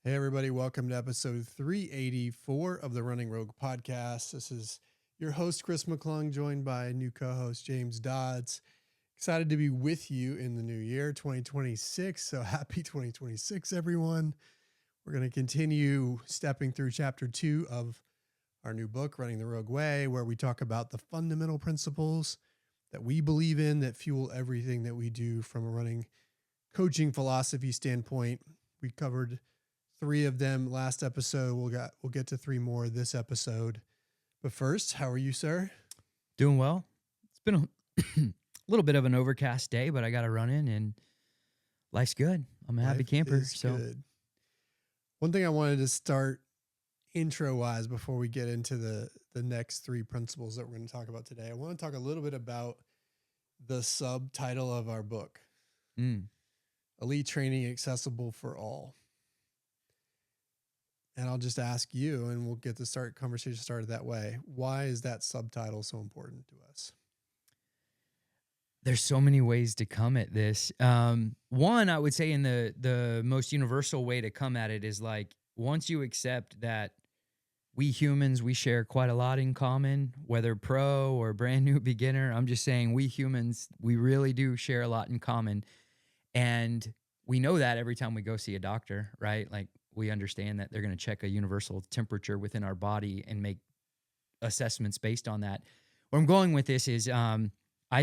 Hey, everybody, welcome to episode 384 of the Running Rogue podcast. This is your host, Chris McClung, joined by new co host, James Dodds. Excited to be with you in the new year, 2026. So happy 2026, everyone. We're going to continue stepping through chapter 2 of our new book, Running the Rogue Way, where we talk about the fundamental principles that we believe in that fuel everything that we do from a running coaching philosophy standpoint. We covered 3 of them last episode. We'll get to 3 more this episode. But first, how are you, sir? Doing well. It's been a little bit of an overcast day, but I got to run in and life's good. I'm a happy camper. So good. One thing I wanted to start intro wise before we get into the next 3 principles that we're going to talk about today, I want to talk a little bit about the subtitle of our book, Elite Training Accessible for All. And I'll just ask you, and we'll get the conversation started that way. Why is that subtitle so important to us? There's so many ways to come at this. One, I would say in the most universal way to come at it is like, once you accept that we humans, we share quite a lot in common, whether pro or brand new beginner. I'm just saying we humans, we really do share a lot in common. And we know that every time we go see a doctor, right? Like, we understand that they're going to check a universal temperature within our body and make assessments based on that. Where I'm going with this is I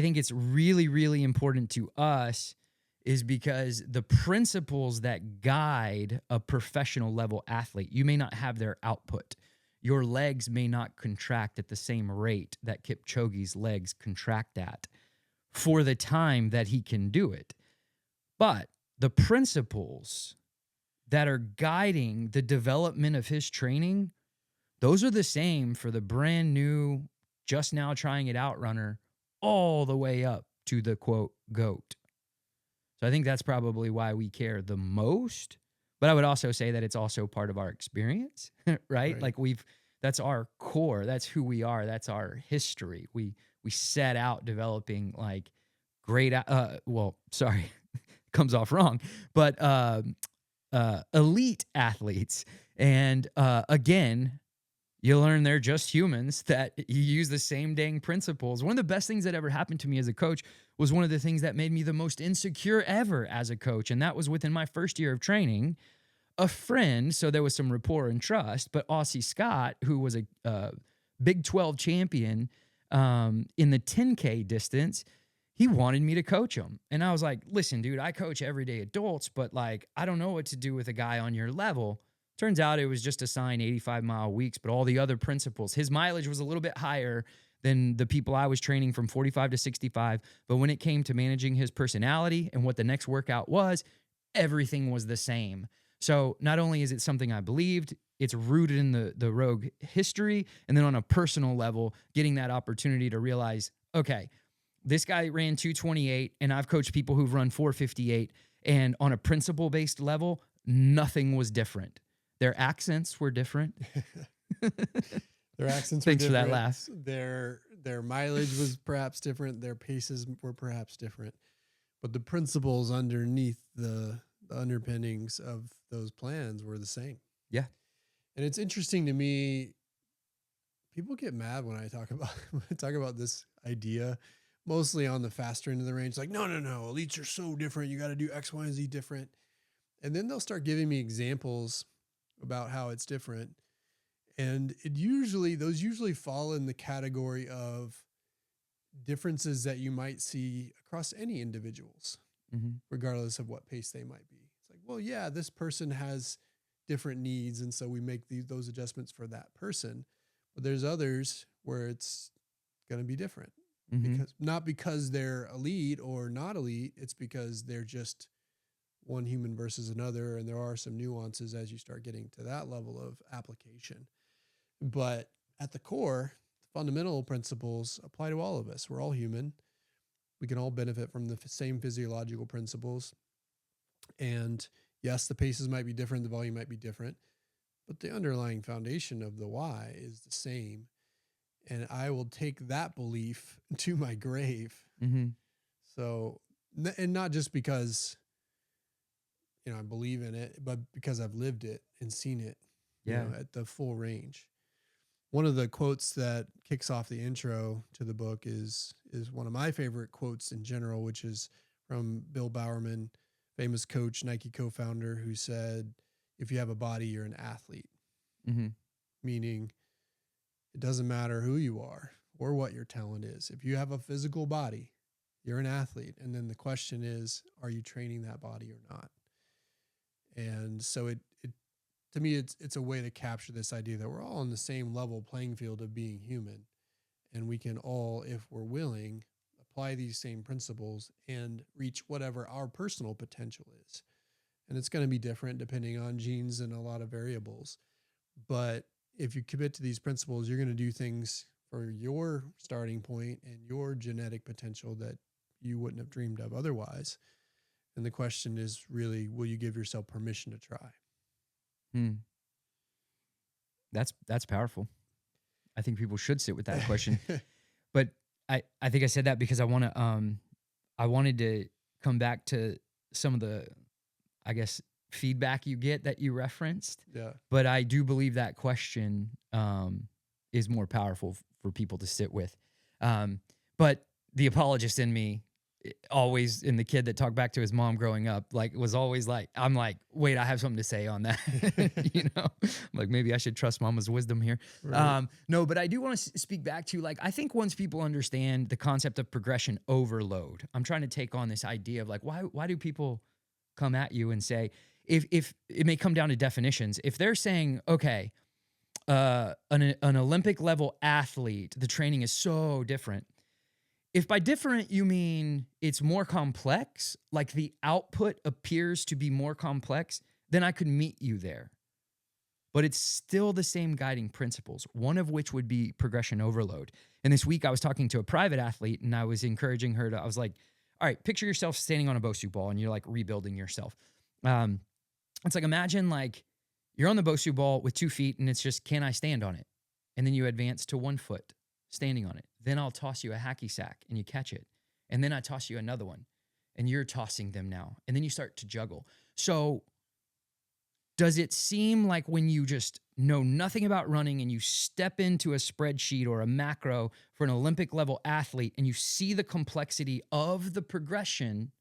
think it's really, really important to us is because the principles that guide a professional level athlete, you may not have their output. Your legs may not contract at the same rate that Kipchoge's legs contract at for the time that he can do it. But the principles that are guiding the development of his training, those are the same for the brand new, just now trying it out runner all the way up to the quote GOAT. So I think that's probably why we care the most. But I would also say that it's also part of our experience, right? Like that's our core. That's who we are. That's our history. We set out developing like great, comes off wrong, but elite athletes. And again, you learn they're just humans, that you use the same dang principles. One of the best things that ever happened to me as a coach was one of the things that made me the most insecure ever as a coach. And that was within my first year of training. A friend, so there was some rapport and trust, but Aussie Scott, who was a Big 12 champion in the 10K distance, he wanted me to coach him. And I was like, listen, dude, I coach everyday adults, but like, I don't know what to do with a guy on your level. Turns out it was just assigned 85-mile weeks, but all the other principles, his mileage was a little bit higher than the people I was training from 45 to 65. But when it came to managing his personality and what the next workout was, everything was the same. So not only is it something I believed, it's rooted in the Rogue history. And then on a personal level, getting that opportunity to realize, okay, this guy ran 228 and I've coached people who've run 458. And on a principle-based level, nothing was different. Their accents were different. Their accents were different. Thanks for that laugh. Their mileage was perhaps different. Their paces were perhaps different. But the principles underneath the underpinnings of those plans were the same. Yeah. And it's interesting to me, people get mad when I talk about this idea, mostly on the faster end of the range. Like, no, elites are so different. You got to do X, Y, and Z different. And then they'll start giving me examples about how it's different. And those usually fall in the category of differences that you might see across any individuals, regardless of what pace they might be. It's like, well, yeah, this person has different needs. And so we make those adjustments for that person. But there's others where it's going to be different. Not because they're elite or not elite. It's because they're just one human versus another. And there are some nuances as you start getting to that level of application. But at the core, the fundamental principles apply to all of us. We're all human. We can all benefit from the same physiological principles. And yes, the paces might be different. The volume might be different. But the underlying foundation of the why is the same. And I will take that belief to my grave. So, and not just because I believe in it, but because I've lived it and seen it, Yeah. at the full range. One of the quotes that kicks off the intro to the book is one of my favorite quotes in general, which is from Bill Bowerman, famous coach, Nike co-founder, who said, "If you have a body, you're an athlete," Mm-hmm. meaning it doesn't matter who you are or what your talent is. If you have a physical body, you're an athlete. And then the question is, are you training that body or not? And so it to me, it's a way to capture this idea that we're all on the same level playing field of being human, and we can all, if we're willing, apply these same principles and reach whatever our personal potential is. And it's going to be different depending on genes and a lot of variables. But if you commit to these principles, you're going to do things for your starting point and your genetic potential that you wouldn't have dreamed of otherwise. And the question is really, will you give yourself permission to try? Hmm. That's powerful. I think people should sit with that question. But I think I said that because I wanted to come back to some of the, I guess, feedback you get that you referenced. Yeah. But I do believe that question is more powerful for people to sit with. But the apologist in me always, in the kid that talked back to his mom growing up, like was always like, I'm like, wait, I have something to say on that. I'm like, maybe I should trust mama's wisdom here. Right. No, but I do want to speak back to, like, I think once people understand the concept of progression overload, I'm trying to take on this idea of like, why do people come at you and say, if it may come down to definitions, if they're saying, okay, an Olympic level athlete, the training is so different. If by different you mean it's more complex, like the output appears to be more complex, then I could meet you there. But it's still the same guiding principles, one of which would be progression overload. And this week I was talking to a private athlete and I was encouraging her I was like, all right, picture yourself standing on a Bosu ball and you're like rebuilding yourself. It's like, imagine like you're on the Bosu ball with 2 feet and it's just, can I stand on it? And then you advance to 1 foot standing on it. Then I'll toss you a hacky sack and you catch it. And then I toss you another one and you're tossing them now. And then you start to juggle. So does it seem like when you just know nothing about running and you step into a spreadsheet or a macro for an Olympic level athlete and you see the complexity of the progression,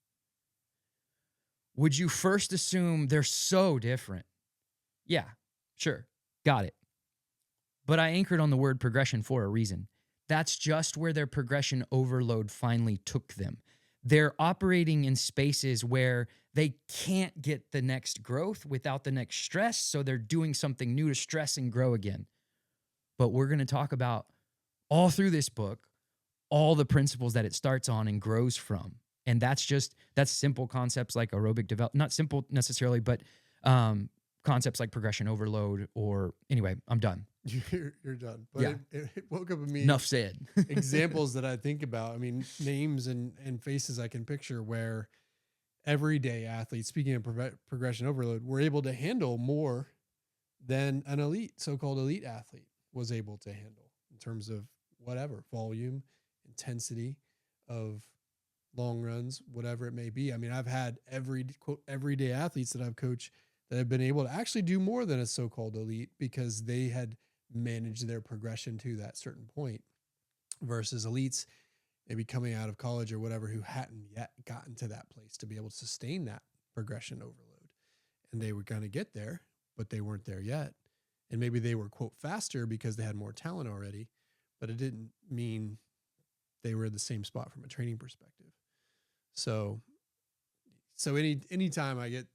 would you first assume they're so different? Yeah, sure. Got it. But I anchored on the word progression for a reason. That's just where their progression overload finally took them. They're operating in spaces where they can't get the next growth without the next stress. So they're doing something new to stress and grow again. But we're going to talk about all through this book, all the principles that it starts on and grows from. And that's simple concepts like aerobic development, not simple necessarily, but concepts like progression overload, or anyway, I'm done. You're done. But Yeah. it woke up in me Enough said. examples that I think about. I mean, names and faces I can picture where everyday athletes, speaking of progression overload, were able to handle more than an elite, so-called elite athlete was able to handle in terms of whatever volume, intensity of long runs, whatever it may be. I mean, I've had everyday athletes that I've coached that have been able to actually do more than a so-called elite because they had managed their progression to that certain point versus elites maybe coming out of college or whatever who hadn't yet gotten to that place to be able to sustain that progression overload. And they were going to get there, but they weren't there yet. And maybe they were, quote, faster because they had more talent already, but it didn't mean they were at the same spot from a training perspective. So anytime I get,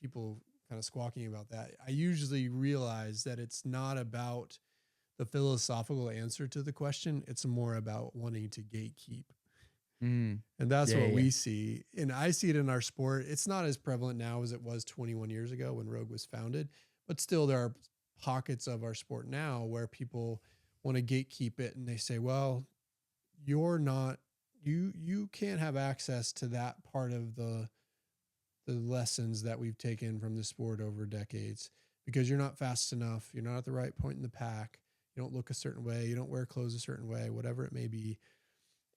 people kind of squawking about that, I usually realize that it's not about the philosophical answer to the question. It's more about wanting to gatekeep. And that's what we see. And I see it in our sport. It's not as prevalent now as it was 21 years ago when Rogue was founded, but still there are pockets of our sport now where people want to gatekeep it. And they say, well, you can't have access to that part of the lessons that we've taken from the sport over decades because you're not fast enough. You're not at the right point in the pack. You don't look a certain way. You don't wear clothes a certain way, whatever it may be.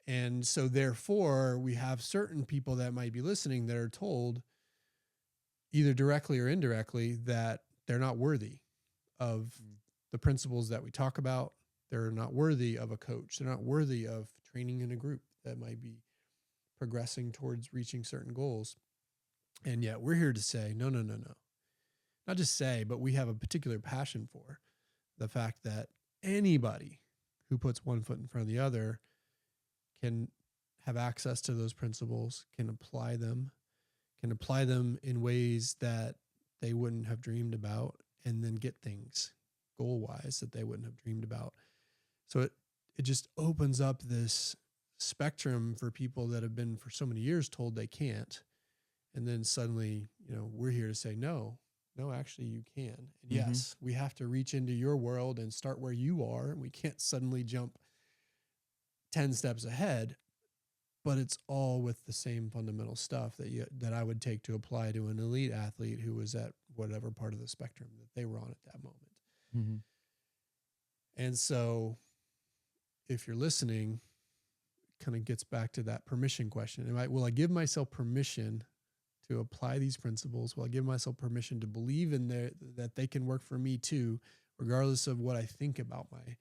And so therefore we have certain people that might be listening that are told, either directly or indirectly, that they're not worthy of Mm. the principles that we talk about. They're not worthy of a coach. They're not worthy of training in a group that might be progressing towards reaching certain goals. And yet we're here to say, no, no, no, no. Not just say, but we have a particular passion for the fact that anybody who puts one foot in front of the other can have access to those principles, can apply them in ways that they wouldn't have dreamed about, and then get things goal wise that they wouldn't have dreamed about. So it just opens up this spectrum for people that have been for so many years told they can't. And then suddenly, we're here to say, no, actually you can. And yes, we have to reach into your world and start where you are. And we can't suddenly jump 10 steps ahead, but it's all with the same fundamental stuff that I would take to apply to an elite athlete who was at whatever part of the spectrum that they were on at that moment. Mm-hmm. And so if you're listening, kind of gets back to that permission question. Will I give myself permission to apply these principles? Will I give myself permission to believe in that they can work for me too, regardless of what I think about my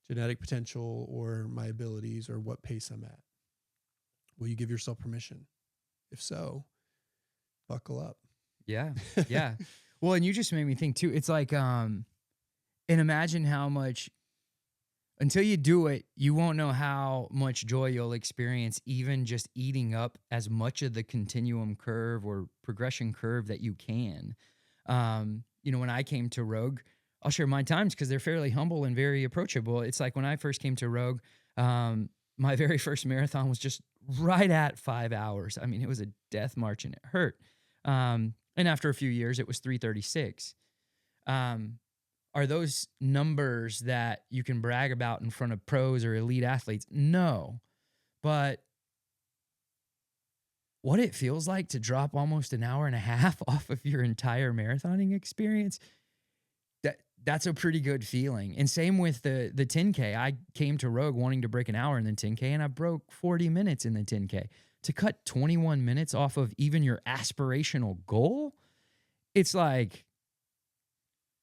genetic potential or my abilities or what pace I'm at? Will you give yourself permission? If so, buckle up. Yeah. Yeah. Well, and you just made me think too. It's like, and imagine how much, until you do it, you won't know how much joy you'll experience even just eating up as much of the continuum curve or progression curve that you can. When I came to Rogue, I'll share my times because they're fairly humble and very approachable. It's like when I first came to Rogue, my very first marathon was just right at 5 hours. I mean, it was a death march and it hurt. And after a few years, it was 3:36. Are those numbers that you can brag about in front of pros or elite athletes? No. But what it feels like to drop almost an hour and a half off of your entire marathoning experience, that's a pretty good feeling. And same with the 10K. I came to Rogue wanting to break an hour in the 10K, and I broke 40 minutes in the 10K. To cut 21 minutes off of even your aspirational goal, it's like,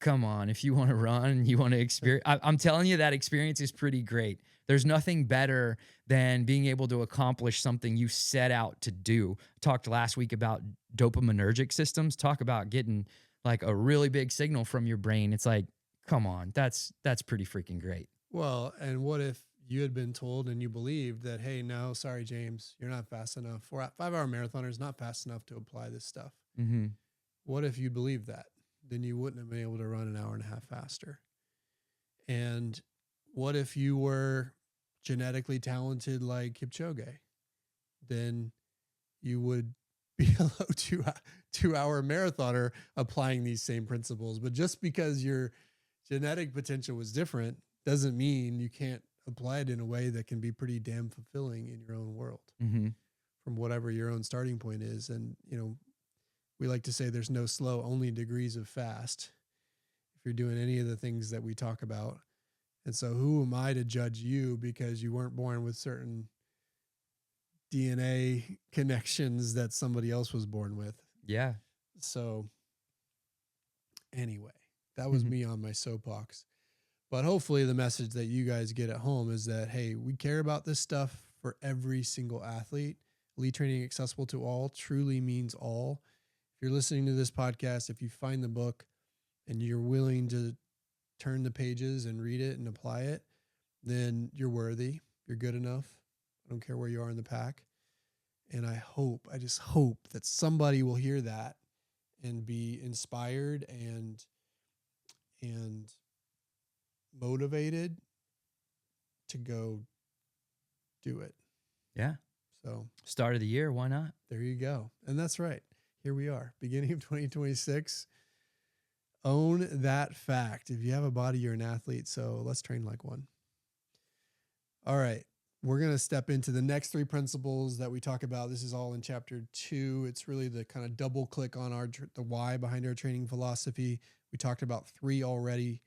come on, if you want to run, you want to experience, I'm telling you, that experience is pretty great. There's nothing better than being able to accomplish something you set out to do. Talked last week about dopaminergic systems. Talk about getting like a really big signal from your brain. It's like, come on, that's pretty freaking great. Well, and what if you had been told and you believed that, hey, no, sorry, James, you're not fast enough. 5-hour marathoner is not fast enough to apply this stuff. Mm-hmm. What if you believed that? Then you wouldn't have been able to run an hour and a half faster. And what if you were genetically talented like Kipchoge? Then you would be a low 2-hour marathoner applying these same principles. But just because your genetic potential was different doesn't mean you can't apply it in a way that can be pretty damn fulfilling in your own world, from whatever your own starting point is. And, we like to say there's no slow, only degrees of fast if you're doing any of the things that we talk about. And so who am I to judge you because you weren't born with certain DNA connections that somebody else was born with? Yeah. So anyway, that was me on my soapbox. But hopefully the message that you guys get at home is that, hey, we care about this stuff for every single athlete. Elite training accessible to all truly means all. If you're listening to this podcast, if you find the book and you're willing to turn the pages and read it and apply it, then you're worthy. You're good enough. I don't care where you are in the pack. And I just hope that somebody will hear that and be inspired and motivated to go do it. Yeah. So start of the year, why not? There you go. And that's right. Here we are, beginning of 2026. Own that fact. If you have a body, you're an athlete. So let's train like one. All right. We're going to step into the next 3 principles that we talk about. This is all in chapter 2. It's really the kind of double click on the why behind our training philosophy. We talked about 3 already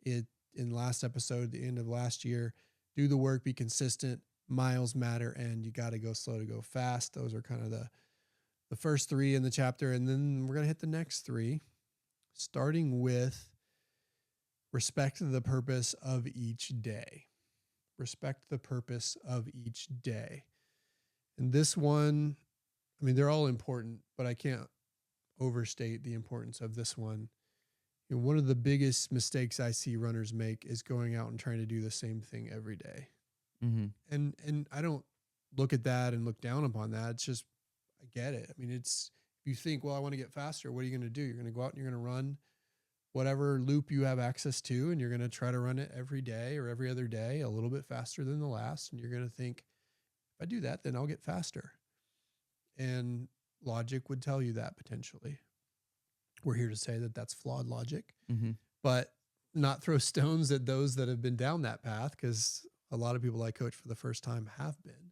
in the last episode, the end of last year. Do the work, be consistent, miles matter, and you got to go slow to go fast. Those are kind of the first three in the chapter, and then we're going to hit the next three, starting with respect the purpose of each day. Respect the purpose of each day. And this one, I mean, they're all important, but I can't overstate the importance of this one. You know, one of the biggest mistakes I see runners make is going out and trying to do the same thing every day. Mm-hmm. And I don't look at that and look down upon that. It's just, I get it. I mean, it's, if you think, well, I want to get faster, what are you going to do? You're going to go out and you're going to run whatever loop you have access to, and you're going to try to run it every day or every other day a little bit faster than the last. And you're going to think, if I do that, then I'll get faster. And logic would tell you that potentially. We're here to say that that's flawed logic, Mm-hmm. but not throw stones at those that have been down that path, because a lot of people I coach for the first time have been.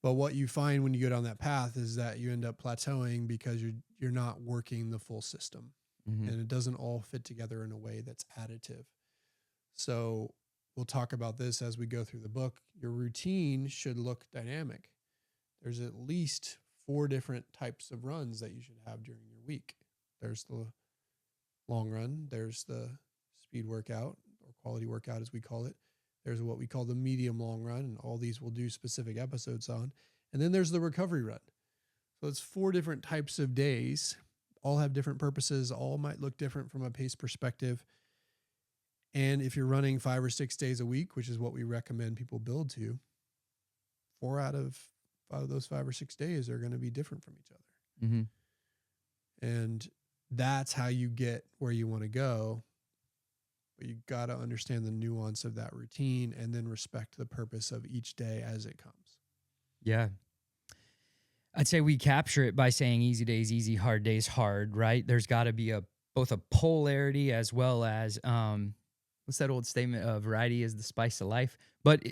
But what you find when you go down that path is that you end up plateauing because you're not working the full system. Mm-hmm. And it doesn't all fit together in a way that's additive. So we'll talk about this as we go through the book. Your routine should look dynamic. There's at least 4 different types of runs that you should have during your week. There's the long run. There's the speed workout, or quality workout as we call it. There's what we call the medium long run, and all these we'll do specific episodes on. And then there's the recovery run. So it's 4 different types of days. All have different purposes. All might look different from a pace perspective. And if you're running 5 or 6 days a week, which is what we recommend people build to, 4 out of 5 of those 5 or 6 days are going to be different from each other. Mm-hmm. And that's how you get where you want to go. But you got to understand the nuance of that routine and then respect the purpose of each day as it comes. Yeah. I'd say we capture it by saying easy days easy, hard days hard, right? There's got to be both a polarity as well as what's that old statement of variety is the spice of life. But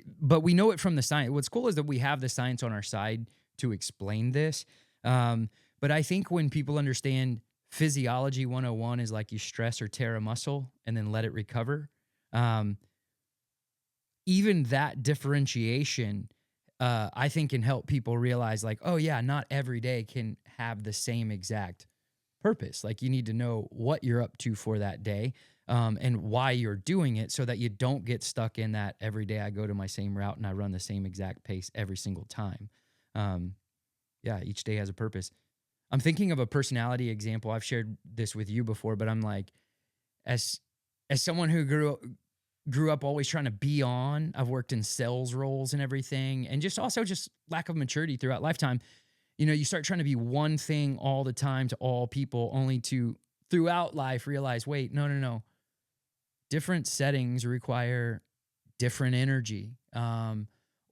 we know it from the science. What's cool is that we have the science on our side to explain this. But I think when people understand physiology 101 is like you stress or tear a muscle and then let it recover. Even that differentiation I think can help people realize like, oh yeah, not every day can have the same exact purpose. Like you need to know what you're up to for that day and why you're doing it so that you don't get stuck in that every day I go to my same route and I run the same exact pace every single time. Yeah, each day has a purpose. I'm thinking of a personality example. I've shared this with you before, but I'm like, as someone who grew up always trying to be on. I've worked in sales roles and everything, and just lack of maturity throughout lifetime. You know, you start trying to be one thing all the time to all people, only to throughout life realize, wait, no. Different settings require different energy,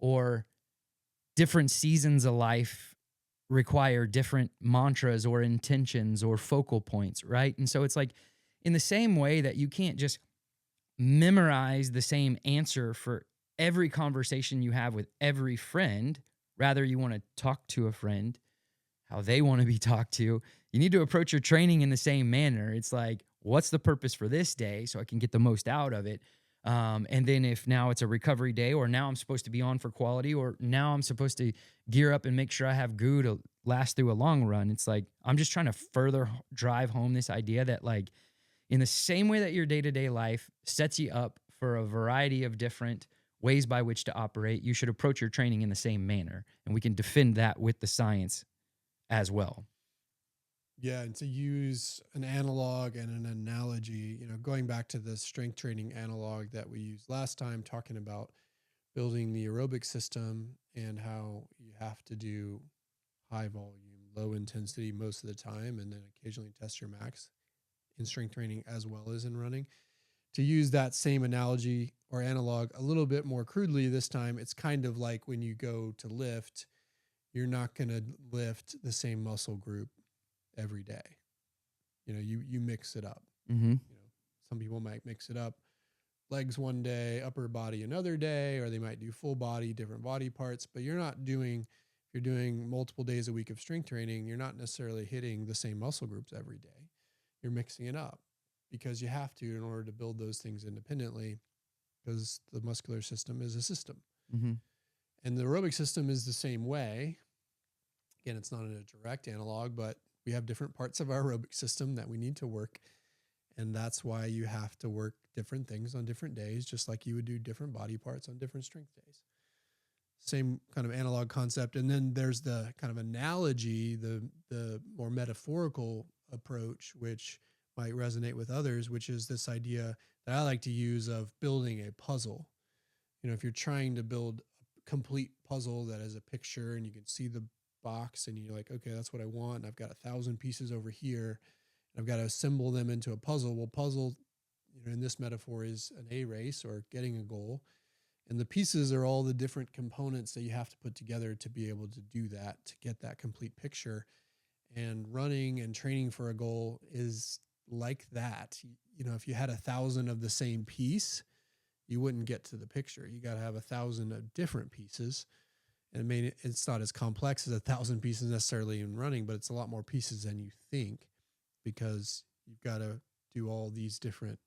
or different seasons of life require different mantras or intentions or focal points, right? And so it's like in the same way that you can't just memorize the same answer for every conversation you have with every friend. Rather, you want to talk to a friend how they want to be talked to. You need to approach your training in the same manner. It's like, what's the purpose for this day so I can get the most out of it? And then if now it's a recovery day, or now I'm supposed to be on for quality, or now I'm supposed to gear up and make sure I have goo to last through a long run. It's like, I'm just trying to further drive home this idea that like, in the same way that your day-to-day life sets you up for a variety of different ways by which to operate, you should approach your training in the same manner. And we can defend that with the science as well. Yeah, and to use an analog and an analogy, going back to the strength training analog that we used last time, talking about building the aerobic system and how you have to do high volume, low intensity most of the time, and then occasionally test your max in strength training as well as in running. To use that same analogy or analog a little bit more crudely this time, it's kind of like when you go to lift, you're not going to lift the same muscle group every day. You mix it up. Mm-hmm. Some people might mix it up, legs one day, upper body another day, or they might do full body, different body parts. But you're doing multiple days a week of strength training, you're not necessarily hitting the same muscle groups every day. You're mixing it up because you have to in order to build those things independently, because the muscular system is a system. Mm-hmm. And the aerobic system is the same way. Again, it's not a direct analog, but we have different parts of our aerobic system that we need to work. And that's why you have to work different things on different days, just like you would do different body parts on different strength days. Same kind of analog concept. And then there's the kind of analogy, the more metaphorical approach, which might resonate with others, which is this idea that I like to use of building a puzzle. If you're trying to build a complete puzzle that is a picture and you can see the box and you're like, okay, that's what I want. And I've got 1,000 pieces over here. I've got to assemble them into a puzzle. Well, puzzle, in this metaphor is an A race or getting a goal. And the pieces are all the different components that you have to put together to be able to do that, to get that complete picture. And running and training for a goal is like that. If you had 1,000 of the same piece, you wouldn't get to the picture. You got to have 1,000 of different pieces. And it's not as complex as 1,000 pieces necessarily in running, but it's a lot more pieces than you think, because you've got to do all these different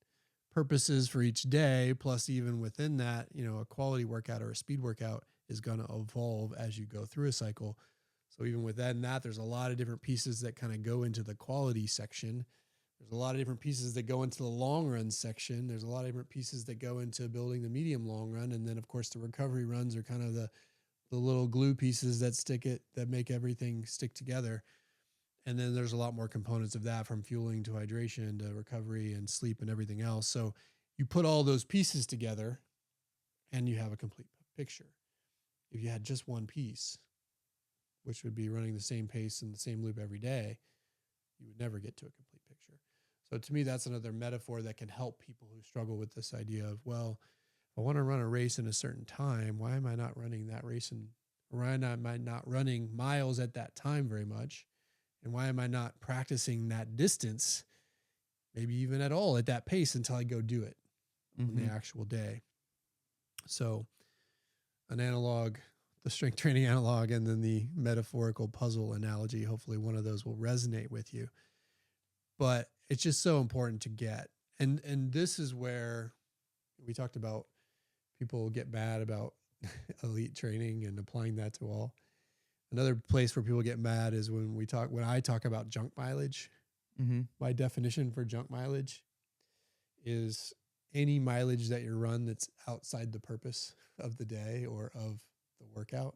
purposes for each day. Plus, even within that, a quality workout or a speed workout is going to evolve as you go through a cycle. So even within that, there's a lot of different pieces that kind of go into the quality section. There's a lot of different pieces that go into the long run section. There's a lot of different pieces that go into building the medium long run. And then of course the recovery runs are kind of the little glue pieces that make everything stick together. And then there's a lot more components of that, from fueling to hydration to recovery and sleep and everything else. So you put all those pieces together and you have a complete picture. If you had just one piece, which would be running the same pace and the same loop every day, you would never get to a complete picture. So to me, that's another metaphor that can help people who struggle with this idea of, well, if I want to run a race in a certain time, why am I not running that race? And why am I not running miles at that time very much? And why am I not practicing that distance, maybe even at all, at that pace until I go do it on the actual day? So an analog, the strength training analog, and then the metaphorical puzzle analogy, hopefully one of those will resonate with you. But it's just so important to get. And this is where we talked about people get mad about elite training and applying that to all. Another place where people get mad is when I talk about junk mileage. My definition for junk mileage is any mileage that you run that's outside the purpose of the day or of the workout.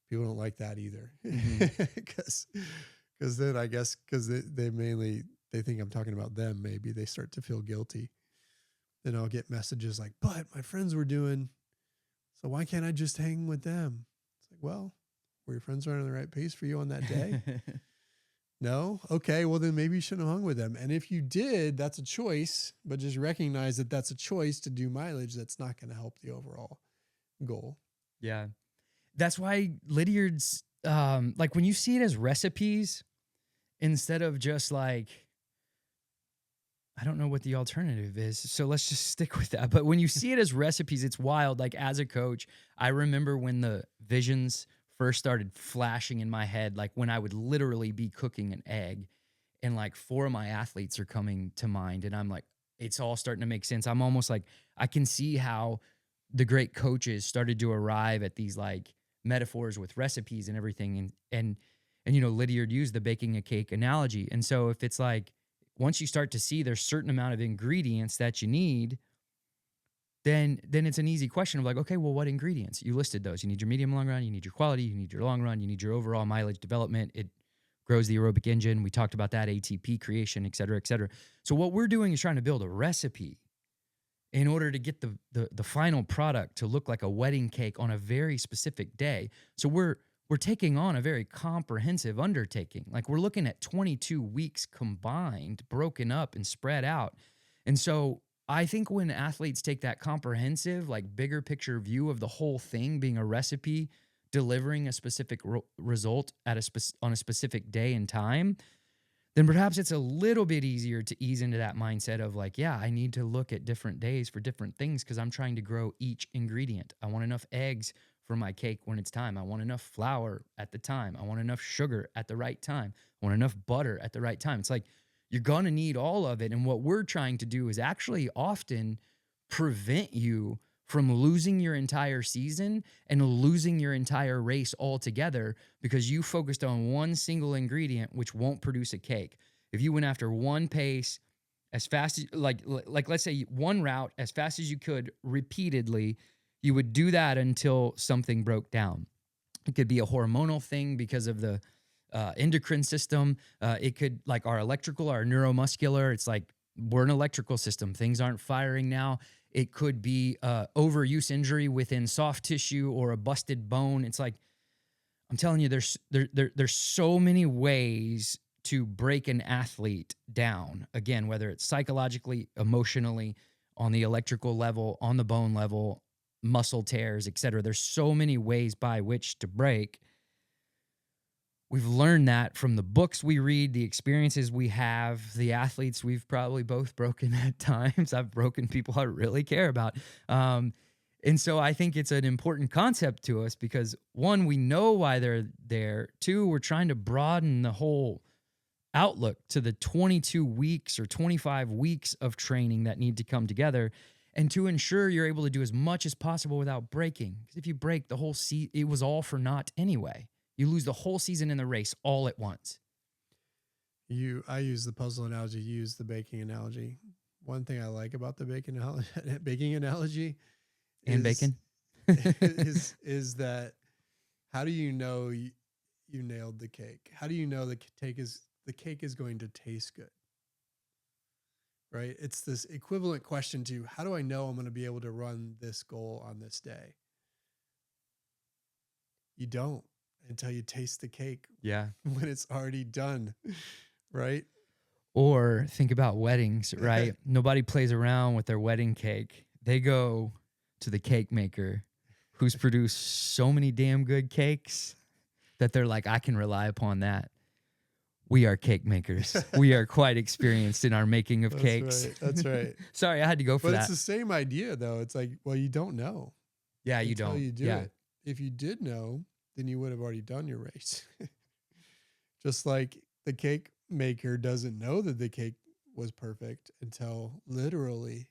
People don't like that either, because then I guess because they think I'm talking about them. Maybe they start to feel guilty. Then I'll get messages like, "But my friends were doing, so why can't I just hang with them?" It's like, well, were your friends running the right pace for you on that day? No? Okay, well then maybe you shouldn't have hung with them. And if you did, that's a choice, but just recognize that that's a choice to do mileage that's not going to help the overall goal. Yeah. That's why Lydiard's, like when you see it as recipes, instead of just like, I don't know what the alternative is, so let's just stick with that. But when you see it as recipes, it's wild. Like as a coach, I remember when the visions first started flashing in my head, like when I would literally be cooking an egg and like 4 of my athletes are coming to mind. And I'm like, it's all starting to make sense. I'm almost like, I can see how the great coaches started to arrive at these like metaphors with recipes and everything. And Lydiard used the baking a cake analogy. And so if it's like, once you start to see there's certain amount of ingredients that you need, then it's an easy question of like, okay, well, what ingredients? You listed those. You need your medium long run, you need your quality, you need your long run, you need your overall mileage development. It grows the aerobic engine. We talked about that, ATP creation, et cetera, et cetera. So what we're doing is trying to build a recipe in order to get the final product to look like a wedding cake on a very specific day. So we're taking on a very comprehensive undertaking. Like we're looking at 22 weeks combined, broken up and spread out. And so I think when athletes take that comprehensive, like bigger picture view of the whole thing being a recipe, delivering a specific result at on a specific day and time, then perhaps it's a little bit easier to ease into that mindset of like, yeah, I need to look at different days for different things because I'm trying to grow each ingredient. I want enough eggs for my cake when it's time. I want enough flour at the time. I want enough sugar at the right time. I want enough butter at the right time. It's like, you're going to need all of it. And what we're trying to do is actually often prevent you from losing your entire season and losing your entire race altogether because you focused on one single ingredient which won't produce a cake. If you went after one pace as fast as like let's say one route as fast as you could repeatedly, you would do that until something broke down. It could be a hormonal thing because of the endocrine system. It could, like our electrical, our neuromuscular. It's like we're an electrical system. Things aren't firing now. It could be overuse injury within soft tissue or a busted bone. It's like I'm telling you, there's so many ways to break an athlete down. Again, whether it's psychologically, emotionally, on the electrical level, on the bone level, muscle tears, etc. There's so many ways by which to break. We've learned that from the books we read, the experiences we have, the athletes we've probably both broken at times. I've broken people I really care about. And so I think it's an important concept to us because one, we know why they're there. Two, we're trying to broaden the whole outlook to the 22 weeks or 25 weeks of training that need to come together and to ensure you're able to do as much as possible without breaking. Because if you break the whole season, it was all for naught anyway. You lose the whole season in the race all at once. I use the puzzle analogy, you use the baking analogy. One thing I like about the baking analogy And is, bacon. is that how do you know you nailed the cake? How do you know the cake is going to taste good? Right? It's this equivalent question to how do I know I'm going to be able to run this goal on this day? You don't until you taste the cake Yeah. when it's already done, right? Or think about weddings, right? Nobody plays around with their wedding cake. They go to the cake maker who's produced so many damn good cakes that they're like, I can rely upon that. We are cake makers. We are quite experienced in our making of cakes. Right. That's right. Sorry, I had to go for But that. it's the same idea, though. It's like, well, you don't know. Yeah, you until don't. you do it. If you did know, then you would have already done your race. Just like the cake maker doesn't know that the cake was perfect until literally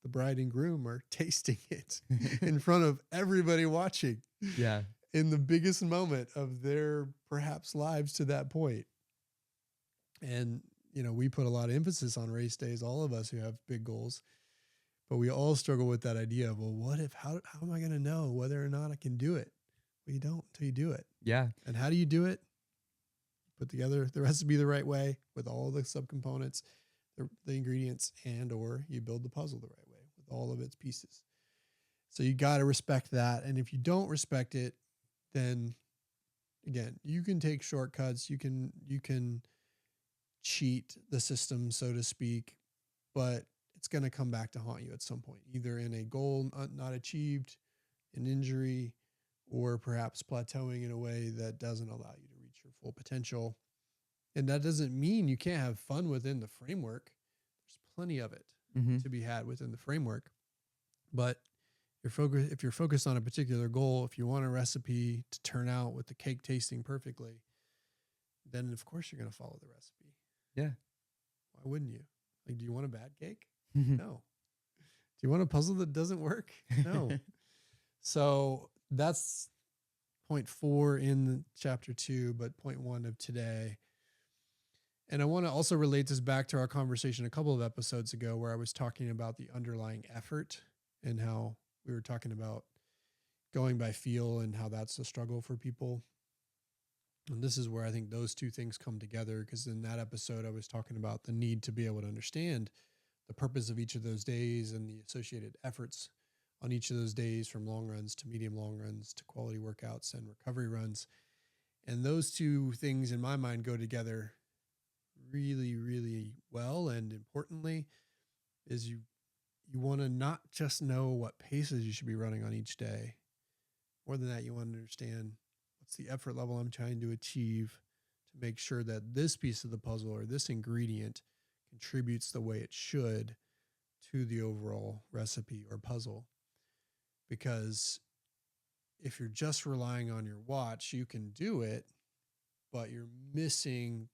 the bride and groom are tasting it in front of everybody watching. Yeah. In the biggest moment of their perhaps lives to that point. And, we put a lot of emphasis on race days, all of us who have big goals, but we all struggle with that idea of, well, how am I going to know whether or not I can do it? Well, you don't until you do it. Yeah. And how do you do it? Put together the recipe the right way with all the subcomponents, the ingredients, and or you build the puzzle the right way with all of its pieces. So you got to respect that. And if you don't respect it, then again, you can take shortcuts. You can cheat the system, so to speak, but it's going to come back to haunt you at some point, either in a goal not achieved, an injury, or perhaps plateauing in a way that doesn't allow you to reach your full potential. And that doesn't mean you can't have fun within the framework. There's plenty of it to be had within the framework. But if you're focused on a particular goal, if you want a recipe to turn out with the cake tasting perfectly, then of course you're going to follow the recipe. Yeah. Why wouldn't you? Like, do you want a bad cake? No. Do you want a puzzle that doesn't work? No. So that's point 4 in chapter 2, but point 1 of today. And I want to also relate this back to our conversation a couple of episodes ago where I was talking about the underlying effort and how we were talking about going by feel and how that's a struggle for people. And this is where I think those two things come together, because in that episode, I was talking about the need to be able to understand the purpose of each of those days and the associated efforts on each of those days, from long runs to medium long runs to quality workouts and recovery runs. And those two things in my mind go together really, really well. And importantly, is you want to not just know what paces you should be running on each day. More than that, you want to understand what's the effort level I'm trying to achieve to make sure that this piece of the puzzle or this ingredient contributes the way it should to the overall recipe or puzzle. Because if you're just relying on your watch, you can do it, but you're missing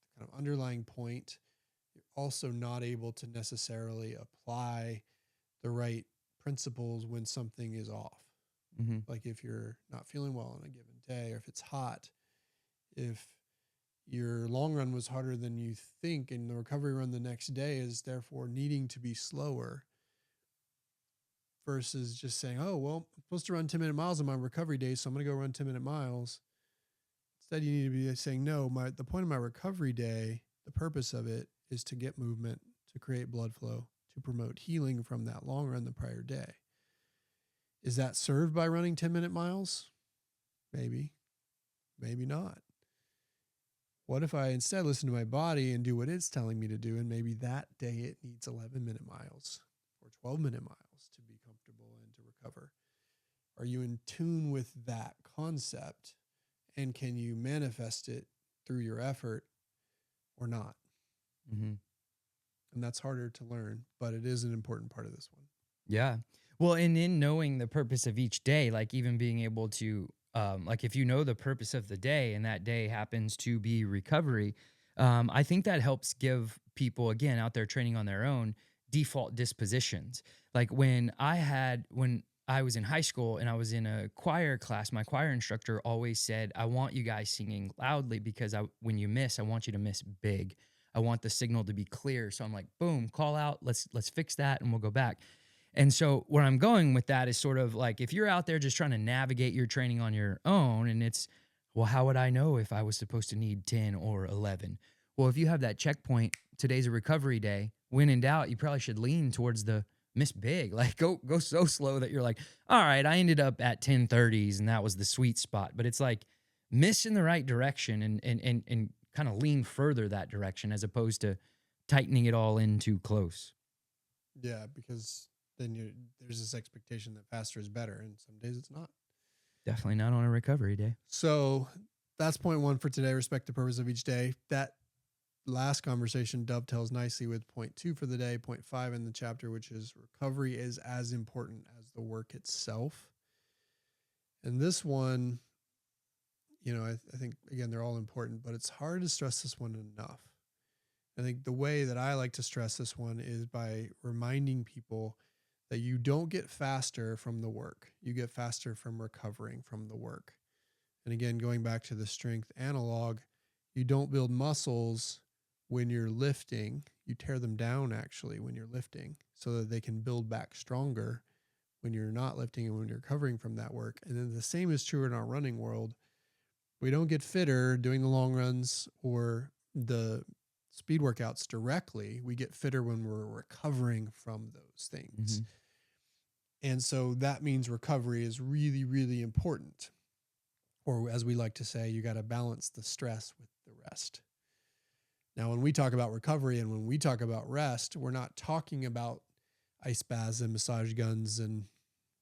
the kind of underlying point. You're also not able to necessarily apply the right principles when something is off. Mm-hmm. Like if you're not feeling well on a given day, or if it's hot, if your long run was harder than you think, and the recovery run the next day is therefore needing to be slower, versus just saying, oh, well, I'm supposed to run 10-minute miles on my recovery day, so I'm going to go run 10-minute miles. Instead, you need to be saying, no, the point of my recovery day, the purpose of it is to get movement, to create blood flow, to promote healing from that long run the prior day. Is that served by running 10-minute miles? Maybe, maybe not. What if I instead listen to my body and do what it's telling me to do? And maybe that day it needs 11-minute miles or 12-minute miles to be comfortable and to recover. Are you in tune with that concept? And can you manifest it through your effort or not? Mm-hmm. And that's harder to learn, but it is an important part of this one. Yeah. Well, and in knowing the purpose of each day, like even being able to, like if you know the purpose of the day and that day happens to be recovery, I think that helps give people, again, out there training on their own, default dispositions. Like when I was in high school and I was in a choir class, my choir instructor always said, I want you guys singing loudly because when you miss, I want you to miss big. I want the signal to be clear. So I'm like, boom, call out. Let's fix that and we'll go back. And so where I'm going with that is sort of like if you're out there just trying to navigate your training on your own and it's, well, how would I know if I was supposed to need 10 or 11? Well, if you have that checkpoint, today's a recovery day. When in doubt, you probably should lean towards the miss big. Like go so slow that you're like, all right, I ended up at 1030s and that was the sweet spot. But it's like miss in the right direction and kind of lean further that direction as opposed to tightening it all in too close. Yeah, because then there's this expectation that faster is better, and some days it's not. Definitely not on a recovery day. So that's point one for today. Respect the purpose of each day. That last conversation dovetails nicely with point two for the day, point 5 in the chapter, which is recovery is as important as the work itself. And this one, I think, again, they're all important, but it's hard to stress this one enough. I think the way that I like to stress this one is by reminding people that you don't get faster from the work. You get faster from recovering from the work. And again, going back to the strength analog, you don't build muscles when you're lifting. You tear them down actually when you're lifting so that they can build back stronger when you're not lifting and when you're recovering from that work. And then the same is true in our running world. We don't get fitter doing the long runs or the speed workouts directly. We get fitter when we're recovering from those things. Mm-hmm. And so that means recovery is really, really important. Or as we like to say, you got to balance the stress with the rest. Now, when we talk about recovery and when we talk about rest, we're not talking about ice baths and massage guns and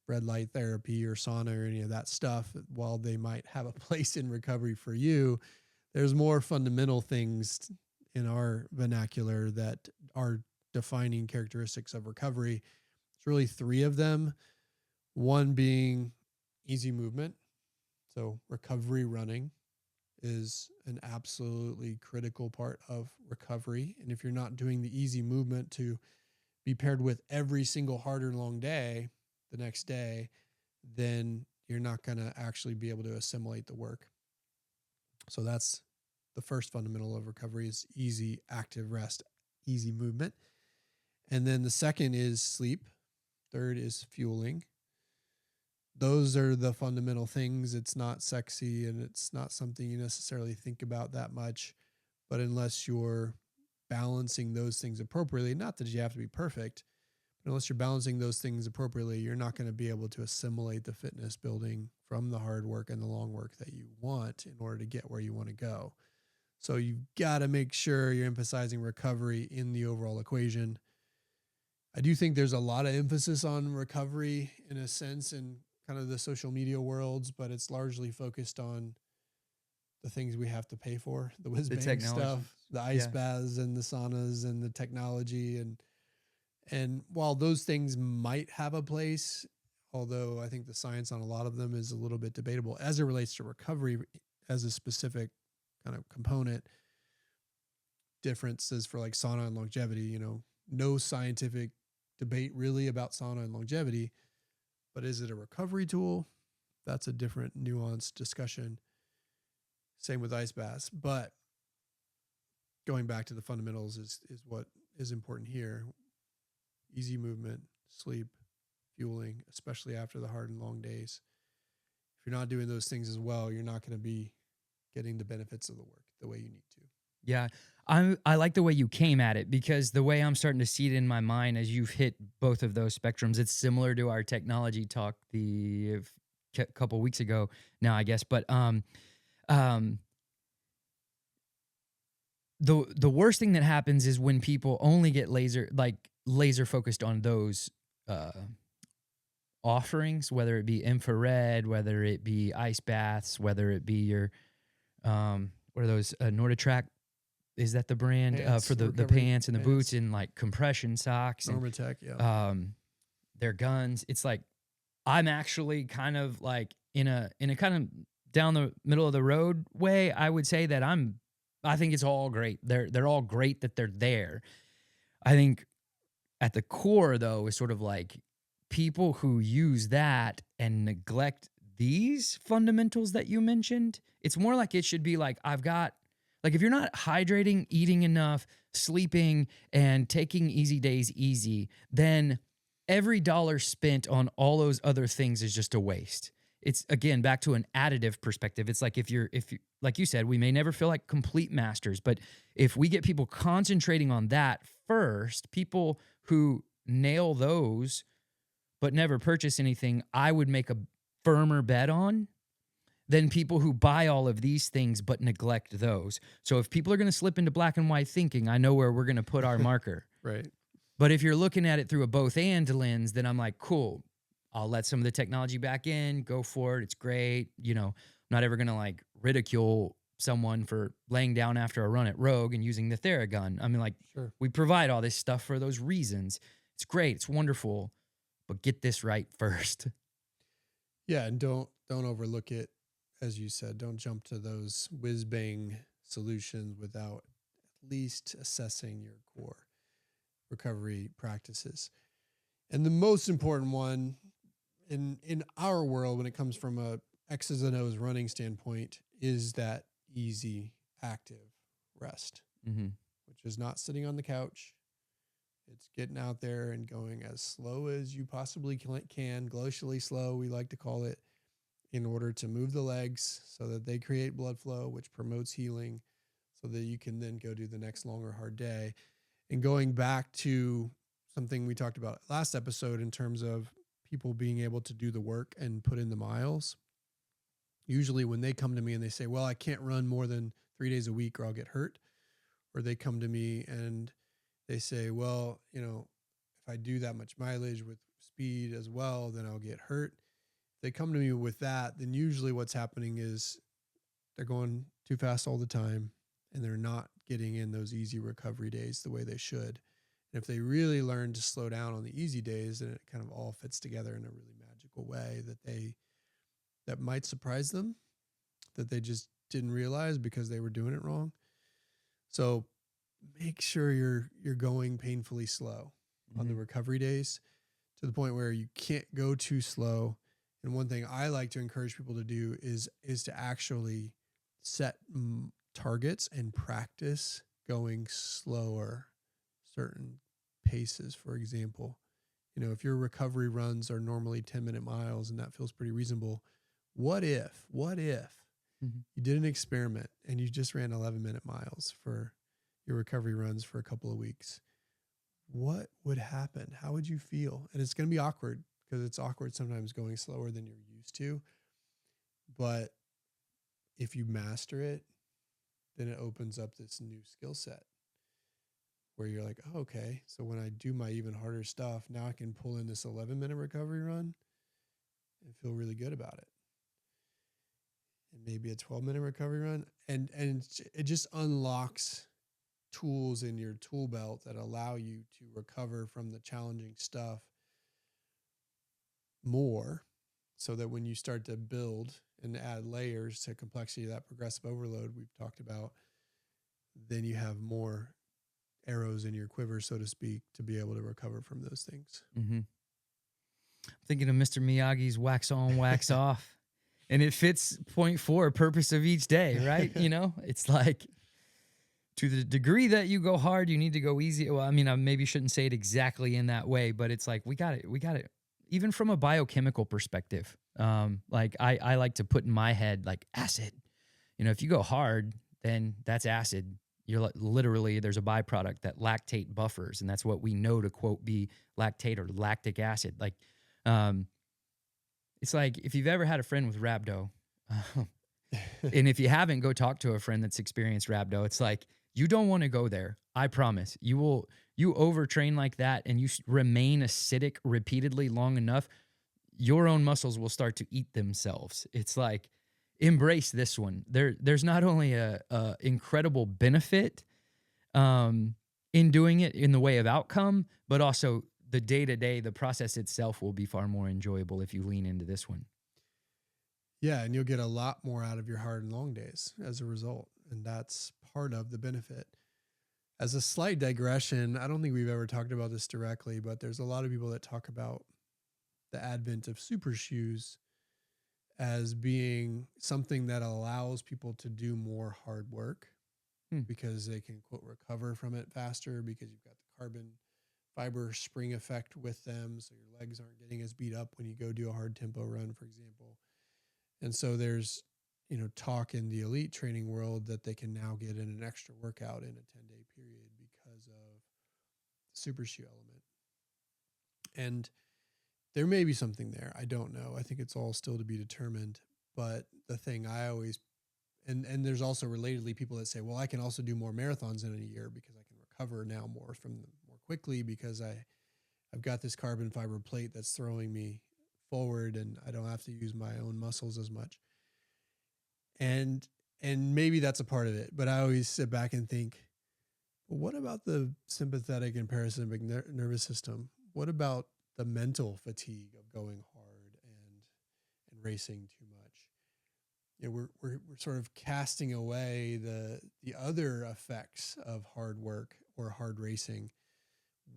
red light therapy or sauna or any of that stuff. While they might have a place in recovery for you, there's more fundamental things in our vernacular that are defining characteristics of recovery. It's really 3 of them. One being easy movement. So recovery running is an absolutely critical part of recovery. And if you're not doing the easy movement to be paired with every single hard or long day the next day, then you're not going to actually be able to assimilate the work. So that's the first fundamental of recovery is easy, active rest, easy movement. And then the second is sleep. Third is fueling. Those are the fundamental things. It's not sexy and it's not something you necessarily think about that much. But unless you're balancing those things appropriately, not that you have to be perfect, but unless you're balancing those things appropriately, you're not going to be able to assimilate the fitness building from the hard work and the long work that you want in order to get where you want to go. So you've got to make sure you're emphasizing recovery in the overall equation. I do think there's a lot of emphasis on recovery in a sense in kind of the social media worlds, but it's largely focused on the things we have to pay for, the whiz The bang technology. stuff, the ice baths and the saunas and the technology. And while those things might have a place, although I think the science on a lot of them is a little bit debatable as it relates to recovery as a specific kind of component, differences for like sauna and longevity, no scientific debate really about sauna and longevity, but is it a recovery tool? That's a different nuanced discussion. Same with ice baths. But going back to the fundamentals is what is important here. Easy movement, sleep, fueling, especially after the hard and long days. If you're not doing those things as well, you're not going to be getting the benefits of the work the way you need to. Yeah. I like the way you came at it, because the way I'm starting to see it in my mind as you've hit both of those spectrums, it's similar to our technology talk the couple weeks ago now, I guess. But um, the worst thing that happens is when people only get laser focused on those uh, offerings, whether it be infrared, whether it be ice baths, whether it be your what are those NordiTrack, is that the brand for Pants, the recovery pants and the boots pants, and like compression socks and Normatec, yeah. their guns. It's like I'm actually kind of like in a kind of down the middle of the road way. I would say that I think it's all great. They're all great that they're there. I think at the core though is sort of like people who use that and neglect these fundamentals that you mentioned. It's more like it should be like I've got, like, if you're not hydrating, eating enough, sleeping, and taking easy days easy, then every dollar spent on all those other things is just a waste. It's again back to an additive perspective. It's like if you like you said, we may never feel like complete masters, but if we get people concentrating on that first, people who nail those but never purchase anything, I would make a firmer bet on than people who buy all of these things but neglect those. So if people are going to slip into black and white thinking, I know where we're going to put our marker. Right. But if you're looking at it through a both and lens, then I'm like, cool, I'll let some of the technology back in, go for it. It's great. You know, I'm not ever going to like ridicule someone for laying down after a run at Rogue and using the Theragun. I mean, like, Sure. we provide all this stuff for those reasons. It's great. It's wonderful. But get this right first. Yeah, and don't overlook it. As you said, don't jump to those whiz bang solutions without at least assessing your core recovery practices. And the most important one in our world, when it comes from a X's and O's running standpoint, is that easy, active rest, which is not sitting on the couch. It's getting out there and going as slow as you possibly can, glacially slow, we like to call it, in order to move the legs so that they create blood flow, which promotes healing, so that you can then go do the next long or hard day. And going back to something we talked about last episode in terms of people being able to do the work and put in the miles. Usually when they come to me and they say, well, I can't run more than 3 days a week or I'll get hurt. Or they come to me and they say, well, you know, if I do that much mileage with speed as well, then I'll get hurt. If they come to me with that, then usually what's happening is they're going too fast all the time and they're not getting in those easy recovery days the way they should. And if they really learn to slow down on the easy days, then it kind of all fits together in a really magical way that might surprise them, that they just didn't realize because they were doing it wrong. So make sure you're going painfully slow on the recovery days, to the point where you can't go too slow. And one thing I like to encourage people to do is to actually set targets and practice going slower, certain paces. For example, you know, if your recovery runs are normally 10-minute miles and that feels pretty reasonable, what if you did an experiment and you just ran 11-minute miles for your recovery runs for a couple of weeks? What would happen? How would you feel? And it's going to be awkward, because it's awkward sometimes going slower than you're used to. But if you master it, then it opens up this new skill set where you're like, oh, okay, so when I do my even harder stuff, now I can pull in this 11-minute recovery run and feel really good about it. And maybe a 12-minute recovery run. And it just unlocks tools in your tool belt that allow you to recover from the challenging stuff more, so that when you start to build and add layers to complexity, that progressive overload we've talked about, then you have more arrows in your quiver, so to speak, to be able to recover from those things. Mm-hmm. Thinking of Mr. Miyagi's wax on, wax off. And it fits point four, purpose of each day, right? You know, it's like to the degree that you go hard, you need to go easy. Well, I mean, I maybe shouldn't say it exactly in that way, but it's like we got it. We got it. Even from a biochemical perspective, like I like to put in my head like acid. You know, if you go hard, then that's acid. You're literally there's a byproduct that lactate buffers, and that's what we know to quote be lactate or lactic acid. Like, um, it's like if you've ever had a friend with rhabdo, and if you haven't, go talk to a friend that's experienced rhabdo. It's like you don't want to go there. I promise. You will. You overtrain like that, and you remain acidic repeatedly long enough, your own muscles will start to eat themselves. It's like embrace this one. There's not only a incredible benefit in doing it in the way of outcome, but also the day to day, the process itself will be far more enjoyable if you lean into this one. Yeah, and you'll get a lot more out of your hard and long days as a result. And that's part of the benefit. As a slight digression, I don't think we've ever talked about this directly, but there's a lot of people that talk about the advent of super shoes as being something that allows people to do more hard work Hmm. because they can, quote, recover from it faster because you've got the carbon fiber spring effect with them. So your legs aren't getting as beat up when you go do a hard tempo run, for example. And so there's, talk in the elite training world that they can now get in an extra workout in a 10-day period because of the super shoe element. And there may be something there. I don't know. I think it's all still to be determined. But the thing I always, and there's also relatedly people that say, well, I can also do more marathons in a year because I can recover now more from them more quickly because I've got this carbon fiber plate that's throwing me forward and I don't have to use my own muscles as much. And maybe that's a part of it, but I always sit back and think, well, what about the sympathetic and parasympathetic nervous system? What about the mental fatigue of going hard and racing too much? We're sort of casting away the other effects of hard work or hard racing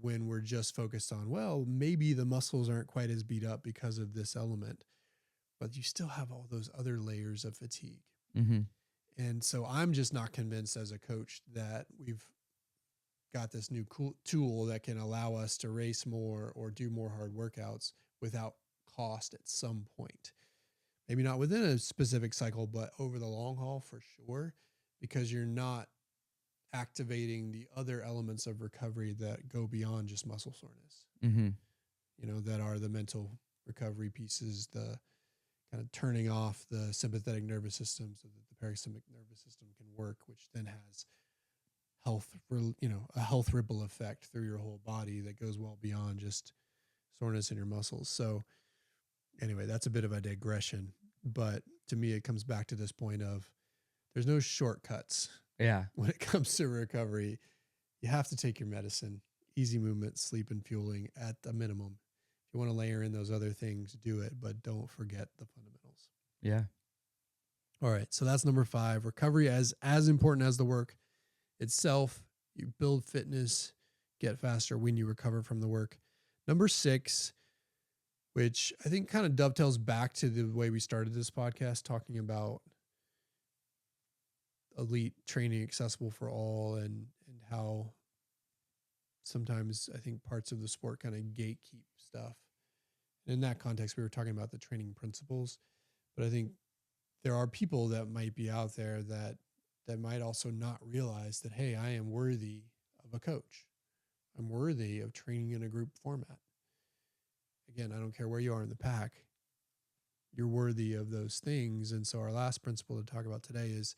when we're just focused on, well, maybe the muscles aren't quite as beat up because of this element, but you still have all those other layers of fatigue. Mm-hmm. And so I'm just not convinced as a coach that we've got this new cool tool that can allow us to race more or do more hard workouts without cost at some point. Maybe not within a specific cycle, but over the long haul for sure, because you're not activating the other elements of recovery that go beyond just muscle soreness. Mm-hmm. That are the mental recovery pieces, the kind of turning off the sympathetic nervous system so that the parasympathetic nervous system can work, which then has a health ripple effect through your whole body that goes well beyond just soreness in your muscles. So anyway, that's a bit of a digression, but to me, it comes back to this point of there's no shortcuts. Yeah. When it comes to recovery, you have to take your medicine, easy movement, sleep and fueling at the minimum. If you want to layer in those other things, do it, but don't forget the fundamentals. Yeah. All right. So that's number 5, recovery as important as the work itself. You build fitness, get faster when you recover from the work. Number 6, which I think kind of dovetails back to the way we started this podcast, talking about elite training accessible for all and how sometimes I think parts of the sport kind of gatekeep stuff. And in that context, we were talking about the training principles, but I think there are people that might be out there that might also not realize that, hey, I am worthy of a coach. I'm worthy of training in a group format. Again, I don't care where you are in the pack. You're worthy of those things. And so our last principle to talk about today is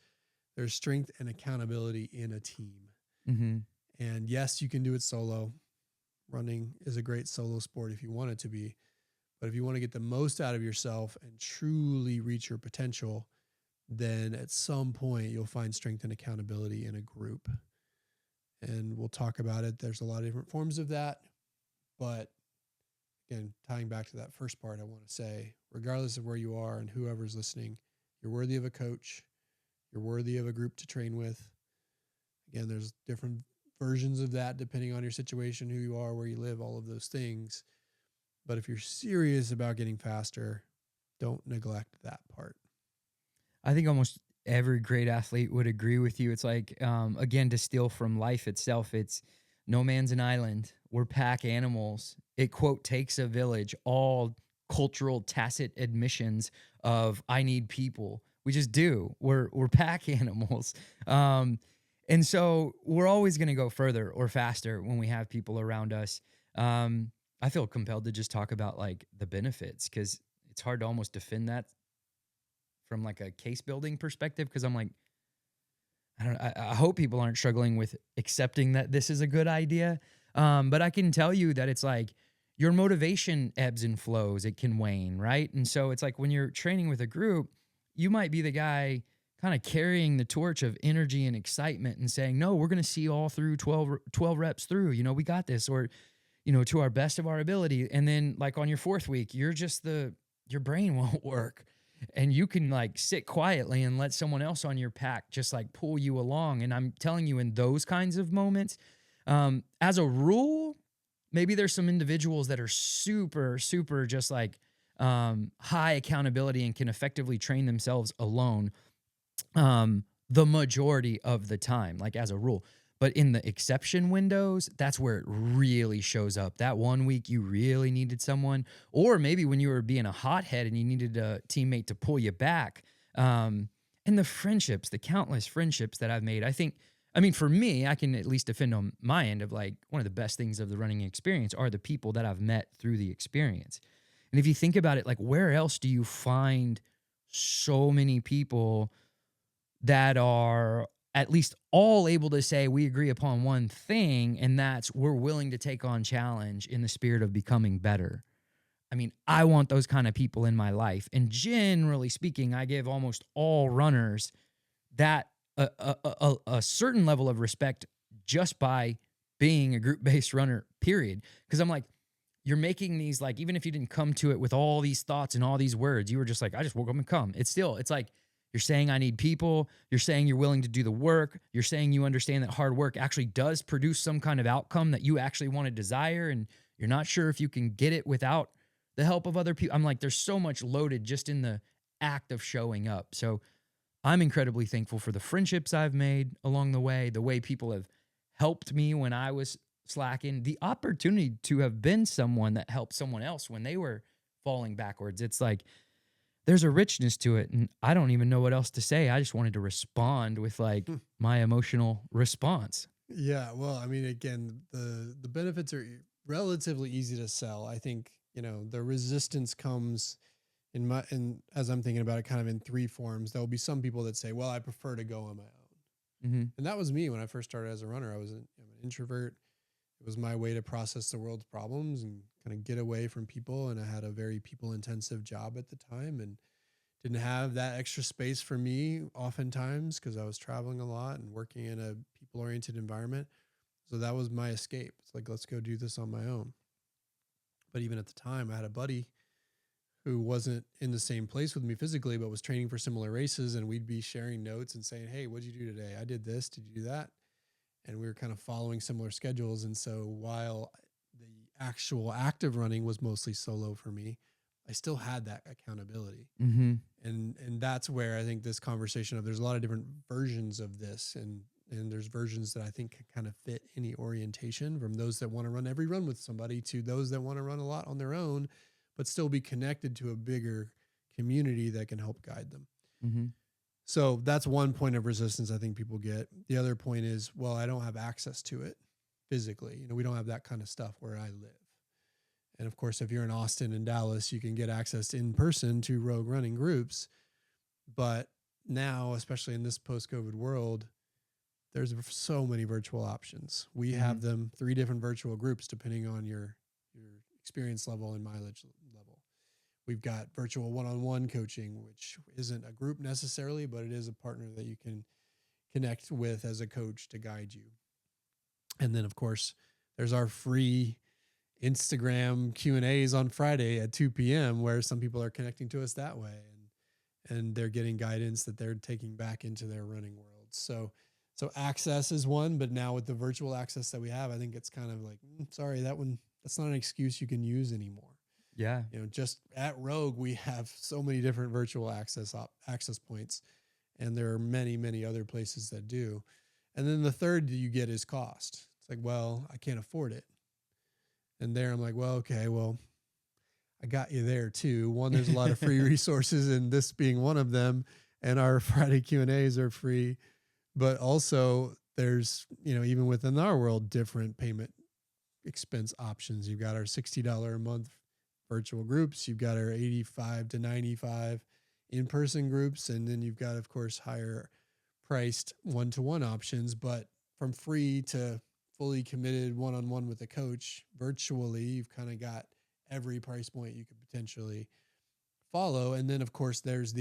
there's strength and accountability in a team. Mm-hmm. And yes, you can do it solo. Running is a great solo sport if you want it to be. But if you want to get the most out of yourself and truly reach your potential, then at some point you'll find strength and accountability in a group. And we'll talk about it. There's a lot of different forms of that. But again, tying back to that first part, I want to say, regardless of where you are and whoever's listening, you're worthy of a coach. You're worthy of a group to train with. Again, there's different versions of that depending on your situation, who you are, where you live, all of those things. But if you're serious about getting faster, don't neglect that part. I think almost every great athlete would agree with you. It's like, again, to steal from life itself, it's no man's an island. We're pack animals. It, quote, takes a village, all cultural tacit admissions of I need people. We just do. We're pack animals. Um, and so we're always going to go further or faster when we have people around us. I feel compelled to just talk about like the benefits because it's hard to almost defend that from like a case building perspective because I'm like, I don't I hope people aren't struggling with accepting that this is a good idea. But I can tell you that it's like your motivation ebbs and flows, it can wane, right? And so it's like when you're training with a group, you might be the guy kind of carrying the torch of energy and excitement and saying, no, we're going to see all through 12 reps through, we got this, or, to our best of our ability. And then like on your fourth week, you're just your brain won't work and you can like sit quietly and let someone else on your pack just like pull you along. And I'm telling you, in those kinds of moments, as a rule, maybe there's some individuals that are super, super just like high accountability and can effectively train themselves alone the majority of the time, like as a rule. But in the exception windows, that's where it really shows up. That 1 week you really needed someone, or maybe when you were being a hothead and you needed a teammate to pull you back. And the friendships, the countless friendships that I've made, I mean, for me, I can at least defend on my end of like one of the best things of the running experience are the people that I've met through the experience. And if you think about it, like where else do you find so many people that are at least all able to say we agree upon one thing, and that's we're willing to take on challenge in the spirit of becoming better. I mean, I want those kind of people in my life. And generally speaking, I give almost all runners that a certain level of respect just by being a group-based runner, period. Because I'm like, you're making these like, even if you didn't come to it with all these thoughts and all these words, you were just like, I just woke up and come. It's like you're saying I need people. You're saying you're willing to do the work. You're saying you understand that hard work actually does produce some kind of outcome that you actually want to desire. And you're not sure if you can get it without the help of other people. I'm like, there's so much loaded just in the act of showing up. So I'm incredibly thankful for the friendships I've made along the way people have helped me when I was slacking, the opportunity to have been someone that helped someone else when they were falling backwards. It's like there's a richness to it, and I don't even know what else to say. I just wanted to respond with like my emotional response. Yeah, well, I mean, again, the benefits are relatively easy to sell. I think the resistance comes in as I'm thinking about it, kind of in three forms. There will be some people that say, "Well, I prefer to go on my own," Mm-hmm. and that was me when I first started as a runner. I'm an introvert. It was my way to process the world's problems and kind of get away from people. And I had a very people intensive job at the time, and didn't have that extra space for me oftentimes because I was traveling a lot and working in a people oriented environment. So that was my escape. It's like, let's go do this on my own. But even at the time, I had a buddy who wasn't in the same place with me physically, but was training for similar races. And we'd be sharing notes and saying, "Hey, what'd you do today? I did this. Did you do that?" And we were kind of following similar schedules. And so while the actual active running was mostly solo for me, I still had that accountability. Mm-hmm. And that's where I think this conversation of there's a lot of different versions of this, and there's versions that I think can kind of fit any orientation, from those that want to run every run with somebody to those that want to run a lot on their own but still be connected to a bigger community that can help guide them. Mm-hmm. So that's one point of resistance I think people get. The other point is, well, I don't have access to it physically. We don't have that kind of stuff where I live. And of course, if you're in Austin and Dallas, you can get access in person to rogue running groups. But now, especially in this post-COVID world, there's so many virtual options. We have them 3 different virtual groups depending on your experience level and mileage level. We've got virtual one-on-one coaching, which isn't a group necessarily, but it is a partner that you can connect with as a coach to guide you. And then, of course, there's our free Instagram Q&As on Friday at 2 p.m. where some people are connecting to us that way, and they're getting guidance that they're taking back into their running world. So So access is one, but now with the virtual access that we have, I think it's kind of like, sorry, that's not an excuse you can use anymore. Yeah. Just at Rogue, we have so many different virtual access points, and there are many, many other places that do. And then the third you get is cost. It's like, well, I can't afford it. And there I'm like, well, okay, well, I got you there too. One, there's a lot of free resources, and this being one of them, and our Friday Q&As are free. But also there's, even within our world, different payment expense options. You've got our $60 a month virtual groups. You've got our 85 to 95 in-person groups. And then you've got, of course, higher priced one-to-one options, but from free to fully committed one-on-one with a coach virtually, you've kind of got every price point you could potentially follow. And then, of course, there's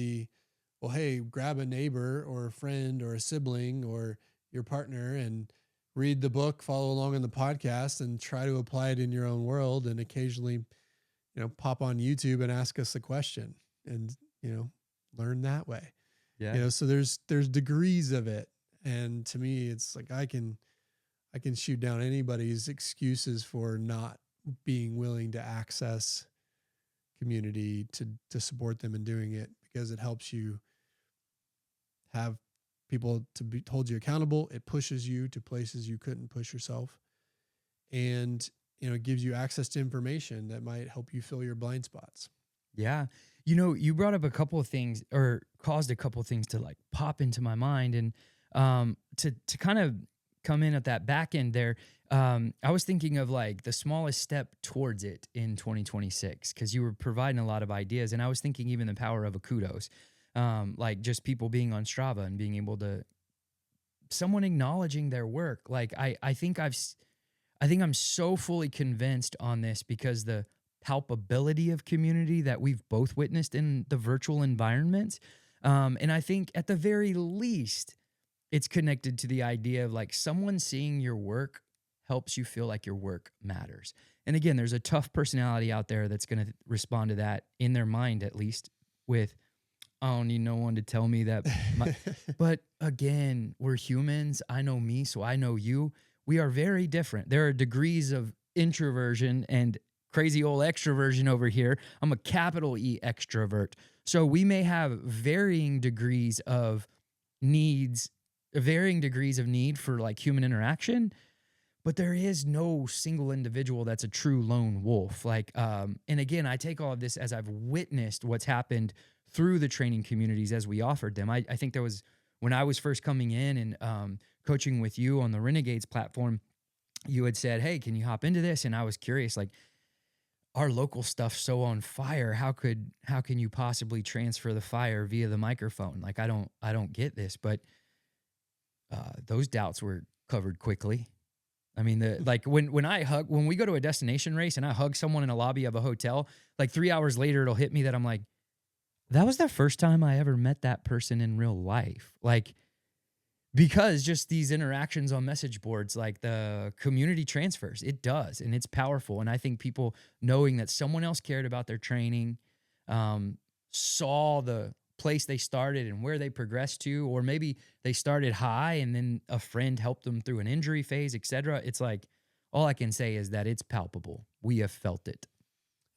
well, hey, grab a neighbor or a friend or a sibling or your partner and read the book, follow along in the podcast, and try to apply it in your own world. And occasionally, pop on YouTube and ask us a question and, learn that way. Yeah. So there's degrees of it. And to me, it's like, I can shoot down anybody's excuses for not being willing to access community to support them in doing it, because it helps you have people to hold you accountable. It pushes you to places you couldn't push yourself. And, it gives you access to information that might help you fill your blind spots. Yeah. You brought up a couple of things, or caused a couple of things to like pop into my mind. And to kind of come in at that back end there, I was thinking of like the smallest step towards it in 2026, because you were providing a lot of ideas. And I was thinking even the power of a kudos, like just people being on Strava and being able to, someone acknowledging their work. Like I think I'm so fully convinced on this because the palpability of community that we've both witnessed in the virtual environments. And I think at the very least, it's connected to the idea of like someone seeing your work helps you feel like your work matters. And again, there's a tough personality out there that's going to respond to that in their mind, at least, with, I don't need no one to tell me that. But again, we're humans. I know me, so I know you. We are very different. There are degrees of introversion and crazy old extroversion over here. I'm a capital E extrovert. So we may have varying degrees of needs, varying degrees of need for like human interaction, but there is no single individual that's a true lone wolf. Like, and again, I take all of this as I've witnessed what's happened through the training communities as we offered them. I think there was, when I was first coming in and coaching with you on the Renegades platform, you had said, hey, can you hop into this? And I was curious, like, our local stuff's so on fire. How can you possibly transfer the fire via the microphone? Like, I don't get this, but those doubts were covered quickly. I mean, when we go to a destination race and I hug someone in a lobby of a hotel, like 3 hours later, it'll hit me that I'm like, that was the first time I ever met that person in real life. Like, because just these interactions on message boards, like the community transfers, it does. And it's powerful. And I think people knowing that someone else cared about their training, saw the place they started and where they progressed to, or maybe they started high and then a friend helped them through an injury phase, etc. It's like, all I can say is that it's palpable. We have felt it.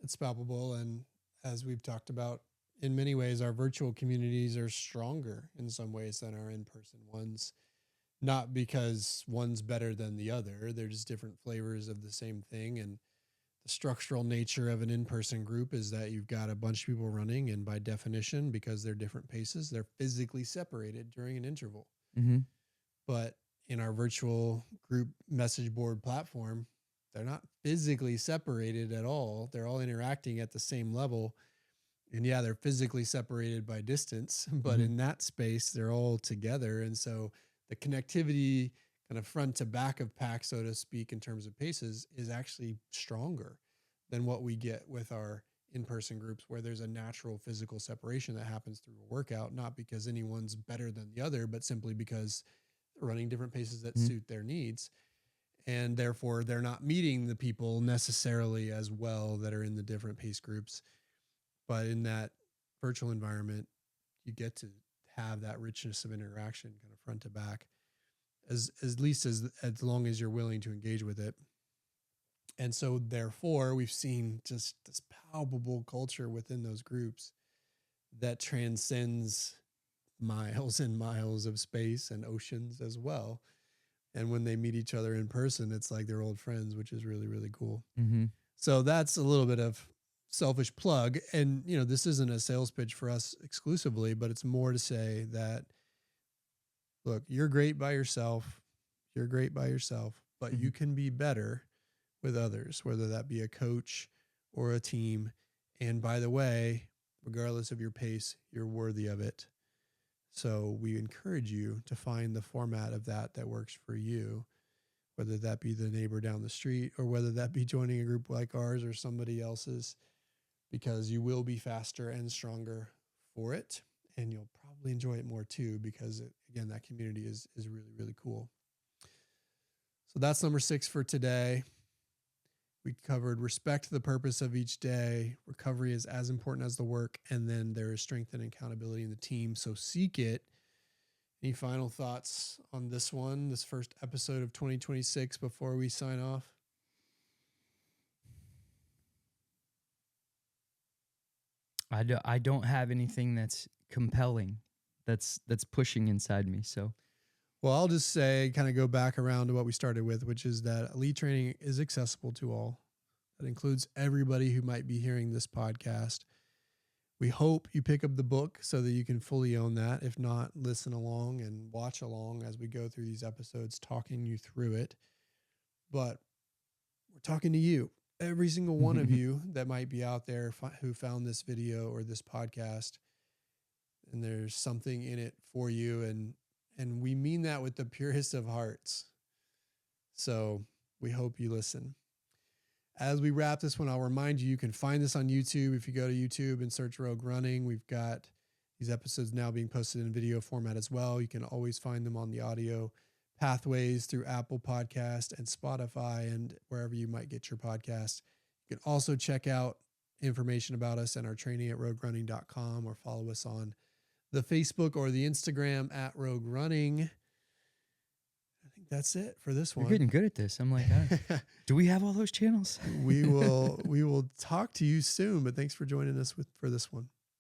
It's palpable. And as we've talked about, in many ways, our virtual communities are stronger in some ways than our in-person ones. Not because one's better than the other. They're just different flavors of the same thing. And the structural nature of an in-person group is that you've got a bunch of people running, and by definition, because they're different paces, they're physically separated during an interval. Mm-hmm. But in our virtual group message board platform, they're not physically separated at all. They're all interacting at the same level. And yeah, they're physically separated by distance, but Mm-hmm. in that space, they're all together. And so the connectivity kind of front to back of pack, so to speak, in terms of paces is actually stronger than what we get with our in-person groups, where there's a natural physical separation that happens through a workout, not because anyone's better than the other, but simply because they're running different paces that Mm-hmm. suit their needs. And therefore they're not meeting the people necessarily as well that are in the different pace groups. But in that virtual environment, you get to have that richness of interaction kind of front to back. as least as long as you're willing to engage with it. And so therefore we've seen just this palpable culture within those groups that transcends miles and miles of space and oceans as well. And when they meet each other in person, it's like they're old friends, which is really, really cool. Mm-hmm. So that's a little bit of selfish plug. And, you know, this isn't a sales pitch for us exclusively, but it's more to say that, look, you're great by yourself. You're great by yourself, but Mm-hmm. you can be better with others, whether that be a coach or a team. And by the way, regardless of your pace, you're worthy of it. So we encourage you to find the format of that that works for you, whether that be the neighbor down the street or whether that be joining a group like ours or somebody else's, because you will be faster and stronger for it. And you'll probably enjoy it more too, because again, that community is really, really cool. So that's number 6 for today. We covered respect the purpose of each day. Recovery is as important as the work. And then there is strength and accountability in the team. So seek it. Any final thoughts on this one, this first episode of 2026 before we sign off? I don't have anything that's compelling, that's pushing inside me. So Well, I'll just say, kind of go back around to what we started with, which is that elite training is accessible to all. That includes everybody who might be hearing this podcast. We hope you pick up the book so that you can fully own that. If not, listen along and watch along as we go through these episodes, talking you through it. But we're talking to you, every single one of you that might be out there who found this video or this podcast, and there's something in it for you. And we mean that with the purest of hearts. So we hope you listen. As we wrap this one, I'll remind you, you can find this on YouTube. If you go to YouTube and search Rogue Running, we've got these episodes now being posted in video format as well. You can always find them on the audio pathways through Apple Podcast and Spotify and wherever you might get your podcast. You can also check out information about us and our training at roguerunning.com, or follow us on the Facebook or the Instagram at Rogue Running. I think that's it for this one. You're getting good at this. I'm like, do we have all those channels? we will talk to you soon, but thanks for joining us for this one.